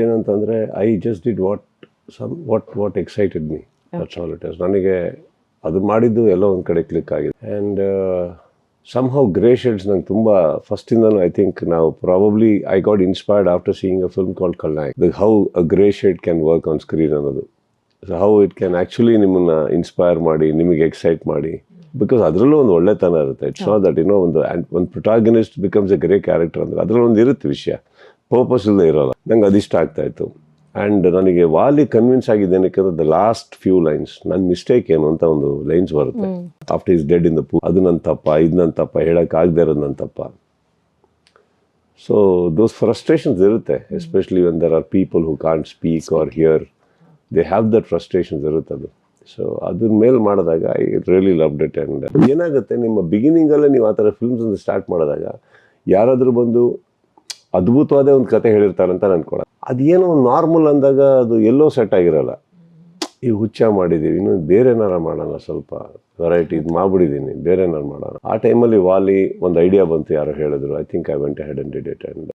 ಏನಂತಂದರೆ I just did what excited me, that's all it is. ನನಗೆ ಅದು ಮಾಡಿದ್ದು ಎಲ್ಲೋ ಒಂದು ಕಡೆ ಕ್ಲಿಕ್ ಆಗಿದೆ. ಆ್ಯಂಡ್ ಸಮ್ಹೌ ಗ್ರೇ ಶೇಡ್ಸ್ ನಂಗೆ ತುಂಬ ಫಸ್ಟಿಂದನೂ ಐ ಥಿಂಕ್ ನಾವು probably I got inspired after seeing a film called Khalnayak. How a grey shade can work on screen ಅನ್ನೋದು, so how it can actually ನಿಮ್ಮನ್ನು ಇನ್ಸ್ಪೈರ್ ಮಾಡಿ, ನಿಮಗೆ ಎಕ್ಸೈಟ್ ಮಾಡಿ. ಬಿಕಾಸ್ ಅದರಲ್ಲೂ ಒಂದು ಒಳ್ಳೆತನ ಇರುತ್ತೆ. ಇಟ್ಸ್ ನಾಟ್ ದಟ್ ಒಂದು protagonist becomes a grey character ಅಂದರೆ ಅದರಲ್ಲಿ ಒಂದು ಇರುತ್ತೆ ವಿಷಯ, ಪರ್ಪಸ್ ಇಲ್ಲದೆ ಇರೋಲ್ಲ. ನಂಗೆ ಅದಿಷ್ಟ ಆಗ್ತಾಯಿತ್ತು. ಆ್ಯಂಡ್ ನನಗೆ ವಾಲಿ ಕನ್ವಿನ್ಸ್ ಆಗಿದ್ದೇನೆ ಯಾಕಂದ್ರೆ ದ ಲಾಸ್ಟ್ ಫ್ಯೂ ಲೈನ್ಸ್ ನನ್ನ ಮಿಸ್ಟೇಕ್ ಏನು ಅಂತ ಒಂದು ಲೈನ್ಸ್ ಬರುತ್ತೆ, after is dead in the ಪೂ, ಅದು ನನ್ನ ತಪ್ಪ, ಇದು ನನ್ನ ತಪ್ಪ, ಹೇಳೋಕ್ಕಾಗದೇ ಇರೋದು ನನ್ನ ತಪ್ಪ. ಸೊ ದೋಸ್ ಫ್ರಸ್ಟ್ರೇಷನ್ಸ್ ಇರುತ್ತೆ, especially when there are people who can't speak or hear, they have that frustrations ಇರುತ್ತೆ ಅದು. ಸೊ ಅದ್ರ ಮೇಲೆ ಮಾಡಿದಾಗ I really loved it. And ಏನಾಗುತ್ತೆ, ನಿಮ್ಮ ಬಿಗಿನಿಂಗಲ್ಲೇ ನೀವು ಆ ಥರ ಫಿಲ್ಮ್ಸನ್ನು ಸ್ಟಾರ್ಟ್ ಮಾಡಿದಾಗ ಯಾರಾದರೂ ಬಂದು ಅದ್ಭುತವಾದ ಒಂದು ಕತೆ ಹೇಳಿರ್ತಾರಂತ ಅನ್ಕೊಳ್ಳೋದು, ಅದೇನೋ ಒಂದು ನಾರ್ಮಲ್ ಅಂದಾಗ ಅದು ಎಲ್ಲೋ ಸೆಟ್ ಆಗಿರಲ್ಲ. ಈ ಹುಚ್ಚ ಮಾಡಿದ್ದೀವಿ, ಇನ್ನು ಬೇರೆ ಏನಾರ ಮಾಡೋಣ, ಸ್ವಲ್ಪ ವೆರೈಟಿ ಇದು ಮಾಡಿಬಿಟ್ಟಿದ್ದೀನಿ, ಬೇರೆ ಏನಾರು ಮಾಡೋಣ. ಆ ಟೈಮಲ್ಲಿ ವಾಲಿ ಒಂದು ಐಡಿಯಾ ಬಂತು, ಯಾರೋ ಹೇಳಿದ್ರು. I think I went ahead and did it. And